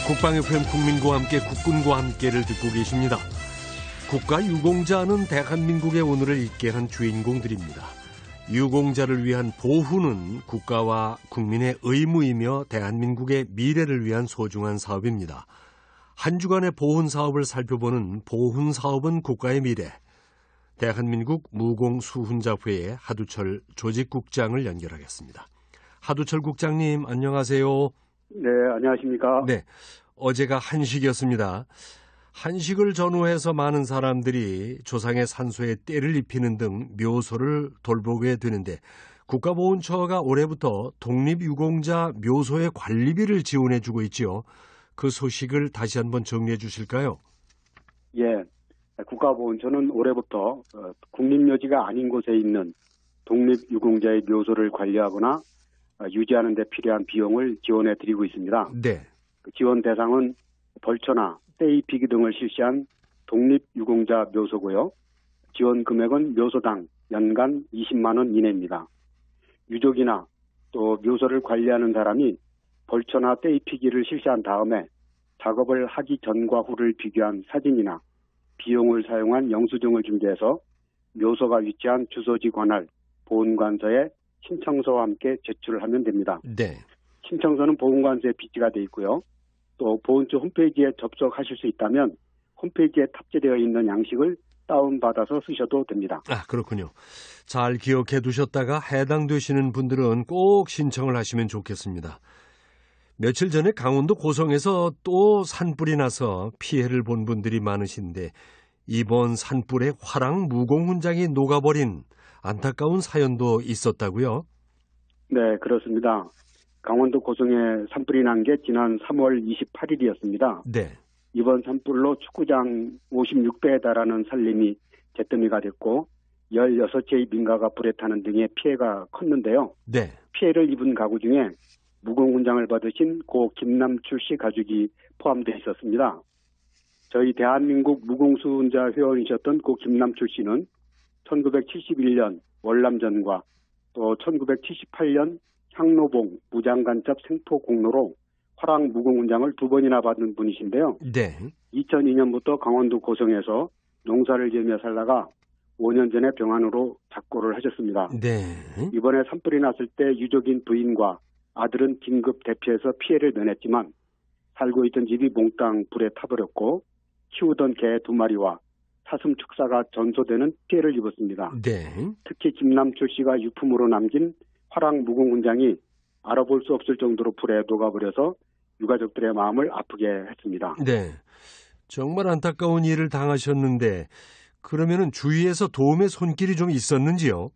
국방 FM 국민과 함께 국군과 함께를 듣고 계십니다. 국가유공자는 대한민국의 오늘을 있게 한 주인공들입니다. 유공자를 위한 보훈은 국가와 국민의 의무이며 대한민국의 미래를 위한 소중한 사업입니다. 한 주간의 보훈 사업을 살펴보는 보훈 사업은 국가의 미래. 대한민국 무공수훈자회의 하두철 조직국장을 연결하겠습니다. 하두철 국장님, 안녕하세요. 네, 안녕하십니까. 네, 어제가 한식이었습니다. 한식을 전후해서 많은 사람들이 조상의 산소에 때를 입히는 등 묘소를 돌보게 되는데 국가보훈처가 올해부터 독립유공자 묘소의 관리비를 지원해주고 있지요. 그 소식을 다시 한번 정리해 주실까요? 예, 국가보훈처는 올해부터 국립묘지가 아닌 곳에 있는 독립유공자의 묘소를 관리하거나 유지하는 데 필요한 비용을 지원해 드리고 있습니다. 네. 지원 대상은 벌초나 떼입히기 등을 실시한 독립유공자 묘소고요. 지원 금액은 묘소당 연간 20만 원 이내입니다. 유족이나 또 묘소를 관리하는 사람이 벌초나 떼입히기를 실시한 다음에 작업을 하기 전과 후를 비교한 사진이나 비용을 사용한 영수증을 준비해서 묘소가 위치한 주소지 관할 보훈관서에 신청서와 함께 제출을 하면 됩니다. 네. 신청서는 보훈관서에 비치가 되어 있고요. 또 보훈처 홈페이지에 접속하실 수 있다면 홈페이지에 탑재되어 있는 양식을 다운받아서 쓰셔도 됩니다. 아, 그렇군요. 잘 기억해 두셨다가 해당되시는 분들은 꼭 신청을 하시면 좋겠습니다. 며칠 전에 강원도 고성에서 또 산불이 나서 피해를 본 분들이 많으신데 이번 산불에 화랑 무공훈장이 녹아버린 안타까운 사연도 있었다고요? 네, 그렇습니다. 강원도 고성에 산불이 난 게 지난 3월 28일이었습니다. 네. 이번 산불로 축구장 56배에 달하는 산림이 잿더미가 됐고 16채의 민가가 불에 타는 등의 피해가 컸는데요. 네. 피해를 입은 가구 중에 무공훈장을 받으신 고 김남출 씨 가족이 포함되어 있었습니다. 저희 대한민국 무공수훈자 회원이셨던 고 김남출 씨는 1971년 월남전과 또 1978년 향로봉 무장간첩 생포 공로로 화랑 무공훈장을 2번이나 받은 분이신데요. 네. 2002년부터 강원도 고성에서 농사를 지으며 살다가 5년 전에 병환으로 작고를 하셨습니다. 네. 이번에 산불이 났을 때 유족인 부인과 아들은 긴급 대피해서 피해를 면했지만 살고 있던 집이 몽땅 불에 타버렸고 키우던 개 2마리와 사슴 축사가 전소되는 피해를 입었습니다. 네. 특히 김남출 씨가 유품으로 남긴 화랑 무공훈장이 알아볼 수 없을 정도로 불에 녹아버려서 유가족들의 마음을 아프게 했습니다. 네. 정말 안타까운 일을 당하셨는데 그러면은 주위에서 도움의 손길이 좀 있었는지요?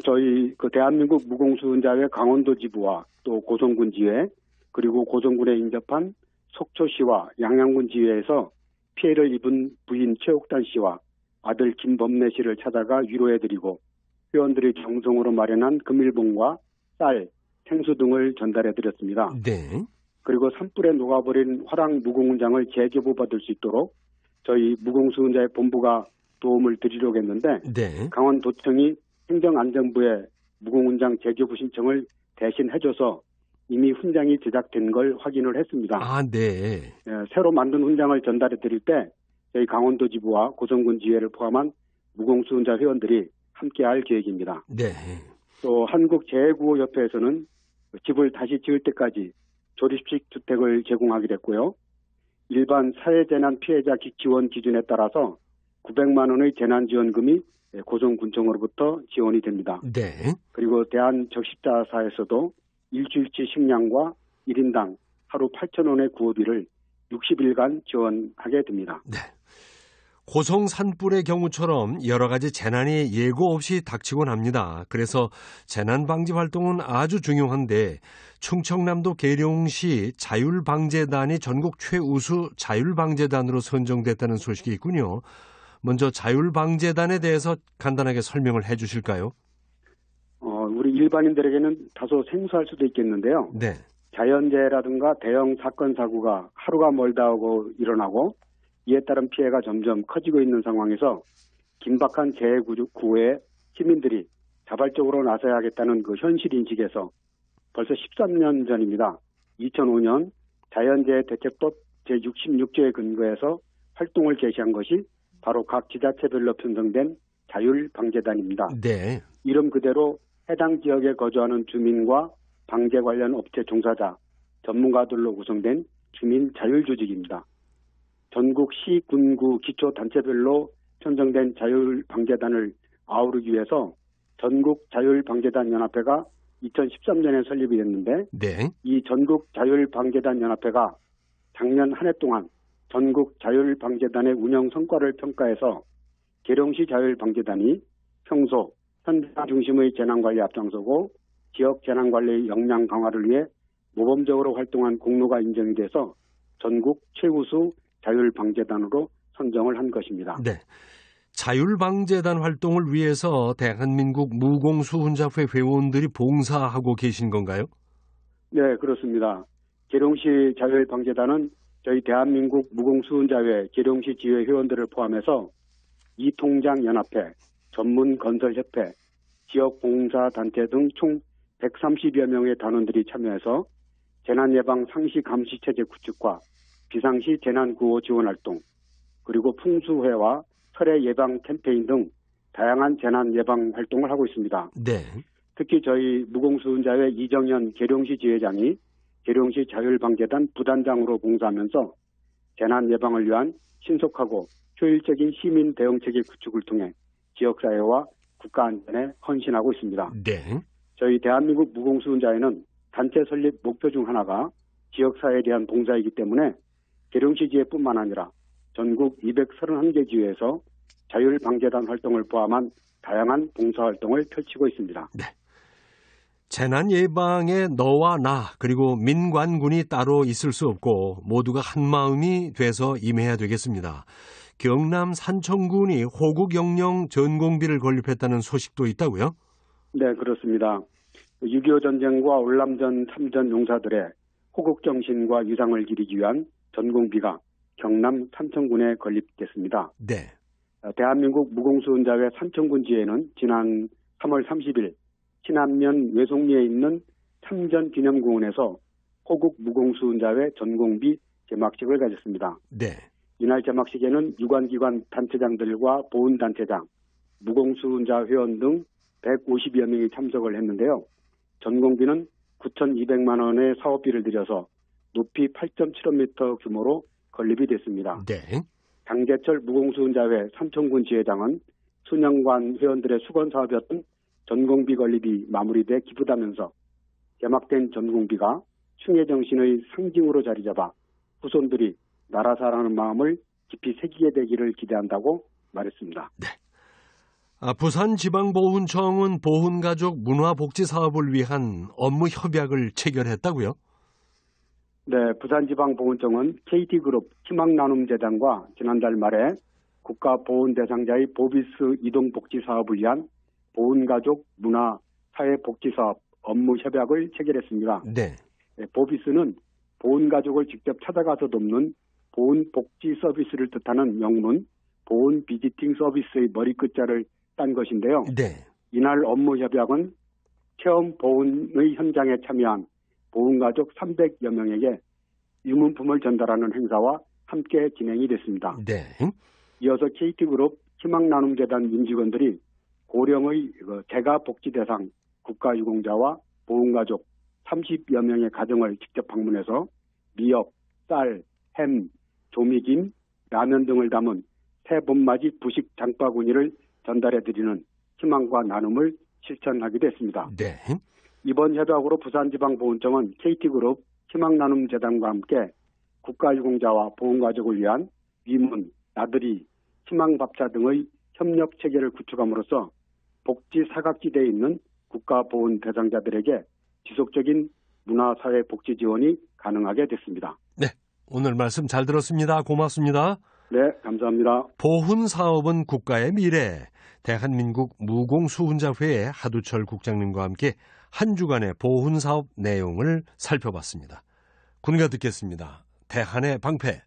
저희 대한민국 무공수훈자회 강원도 지부와 또 고성군 지회 그리고 고성군에 인접한 속초시와 양양군 지회에서 피해를 입은 부인 최옥단 씨와 아들 김범래 씨를 찾아가 위로해드리고 회원들이 정성으로 마련한 금일봉과 쌀, 생수 등을 전달해드렸습니다. 네. 그리고 산불에 녹아버린 화랑 무공훈장을 재교부받을 수 있도록 저희 무공수훈자회 본부가 도움을 드리려고 했는데 네. 강원도청이 행정안전부에 무공훈장 재교부 신청을 대신 해줘서 이미 훈장이 제작된 걸 확인을 했습니다. 아, 네. 새로 만든 훈장을 전달해 드릴 때 저희 강원도 지부와 고성군 지회를 포함한 무공수훈자 회원들이 함께할 계획입니다. 네. 또 한국재해구호협회에서는 집을 다시 지을 때까지 조립식 주택을 제공하기로 했고요. 일반 사회재난 피해자 지원 기준에 따라서 900만 원의 재난지원금이 고성군청으로부터 지원이 됩니다. 네. 그리고 대한적십자사에서도 일주일치 식량과 1인당 하루 8,000원의 구호비를 60일간 지원하게 됩니다. 네. 고성 산불의 경우처럼 여러 가지 재난이 예고 없이 닥치곤 합니다. 그래서 재난 방지 활동은 아주 중요한데 충청남도 계룡시 자율방재단이 전국 최우수 자율방재단으로 선정됐다는 소식이 있군요. 먼저 자율방재단에 대해서 간단하게 설명을 해 주실까요? 우리 일반인들에게는 다소 생소할 수도 있겠는데요. 네. 자연재해라든가 대형 사건 사고가 하루가 멀다 하고 일어나고 이에 따른 피해가 점점 커지고 있는 상황에서 긴박한 재해 구호에 시민들이 자발적으로 나서야겠다는 그 현실 인식에서 벌써 13년 전입니다. 2005년 자연재해 대책법 제66조에 근거해서 활동을 개시한 것이 바로 각 지자체별로 편성된 자율방재단입니다. 네. 이름 그대로 해당 지역에 거주하는 주민과 방재 관련 업체 종사자, 전문가들로 구성된 주민 자율조직입니다. 전국 시, 군, 구, 기초 단체별로 편성된 자율방재단을 아우르기 위해서 전국 자율방재단 연합회가 2013년에 설립이 됐는데 네. 이 전국 자율방재단 연합회가 작년 한 해 동안 전국 자율방재단의 운영 성과를 평가해서 계룡시 자율방재단이 평소 현장 중심의 재난관리 앞장서고 지역 재난관리 역량 강화를 위해 모범적으로 활동한 공로가 인정이 돼서 전국 최우수 자율방재단으로 선정을 한 것입니다. 네. 자율방재단 활동을 위해서 대한민국 무공수훈자회 회원들이 봉사하고 계신 건가요? 네, 그렇습니다. 계룡시 자율방재단은 저희 대한민국 무공수훈자회 계룡시 지회 회원들을 포함해서 이통장연합회, 전문건설협회, 지역봉사단체 등 총 130여 명의 단원들이 참여해서 재난예방 상시감시체제 구축과 비상시 재난구호 지원활동, 그리고 풍수회와 설해 예방 캠페인 등 다양한 재난 예방 활동을 하고 있습니다. 네. 특히 저희 무공수훈자회 이정현 계룡시 지회장이 계룡시 자율방재단 부단장으로 봉사하면서 재난 예방을 위한 신속하고 효율적인 시민 대응체계 구축을 통해 지역사회와 국가 안전에 헌신하고 있습니다. 네. 저희 대한민국 무공수훈자회는 단체 설립 목표 중 하나가 지역사회에 대한 봉사이기 때문에 계룡시 지회뿐만 아니라 전국 231개 지회에서 자율방재단 활동을 포함한 다양한 봉사활동을 펼치고 있습니다. 네. 재난 예방에 너와 나 그리고 민관군이 따로 있을 수 없고 모두가 한마음이 돼서 임해야 되겠습니다. 경남 산청군이 호국 영령 전공비를 건립했다는 소식도 있다고요? 네, 그렇습니다. 6.25 전쟁과 월남전 3전 용사들의 호국 정신과 유상을 기리기 위한 전공비가 경남 산청군에 건립됐습니다. 네. 대한민국 무공수훈자회 산청군 지회는 지난 3월 30일 신안면 외송리에 있는 참전기념공원에서 호국 무공수훈자회 전공비 개막식을 가졌습니다. 네. 이날 개막식에는 유관기관 단체장들과 보훈단체장, 무공수훈자 회원 등 150여 명이 참석을 했는데요. 전공비는 9,200만 원의 사업비를 들여서 높이 8.75m 규모로 건립이 됐습니다. 네. 장재철 무공수훈자회 산청군 지회장은 수년간 회원들의 수건 사업이었던 전공비 건립이 마무리돼 기쁘다면서 개막된 전공비가 충해 정신의 상징으로 자리 잡아 후손들이 나라 사랑하는 마음을 깊이 새기게 되기를 기대한다고 말했습니다. 네. 부산지방보훈청은 보훈가족 문화복지 사업을 위한 업무 협약을 체결했다고요? 네, 부산지방보훈청은 KT그룹 희망나눔재단과 지난달 말에 국가보훈 대상자의 보비스 이동복지 사업을 위한 보훈가족 문화 사회복지사업 업무 협약을 체결했습니다. 네. 보비스는 보훈가족을 직접 찾아가서 돕는 보훈복지 서비스를 뜻하는 영문 보훈 비지팅 서비스의 머리끝자를 딴 것인데요. 네. 이날 업무 협약은 체험 보훈의 현장에 참여한 보훈가족 300여 명에게 유문품을 전달하는 행사와 함께 진행이 됐습니다. 네. 이어서 KT그룹 희망나눔재단 임직원들이 고령의 재가복지 대상 국가유공자와 보훈가족 30여 명의 가정을 직접 방문해서 미역, 쌀, 햄, 조미김, 라면 등을 담은 새 봄맞이 부식 장바구니를 전달해드리는 희망과 나눔을 실천하기도 했습니다. 네. 이번 협약으로 부산지방보훈청은 KT그룹 희망나눔재단과 함께 국가유공자와 보훈가족을 위한 위문, 나들이, 희망밥차 등의 협력체계를 구축함으로써 복지 사각지대에 있는 국가보훈 대상자들에게 지속적인 문화사회복지 지원이 가능하게 됐습니다. 네. 오늘 말씀 잘 들었습니다. 고맙습니다. 네, 감사합니다. 보훈 사업은 국가의 미래. 대한민국 무공수훈자회의 하두철 국장님과 함께 한 주간의 보훈 사업 내용을 살펴봤습니다. 군가 듣겠습니다. 대한의 방패.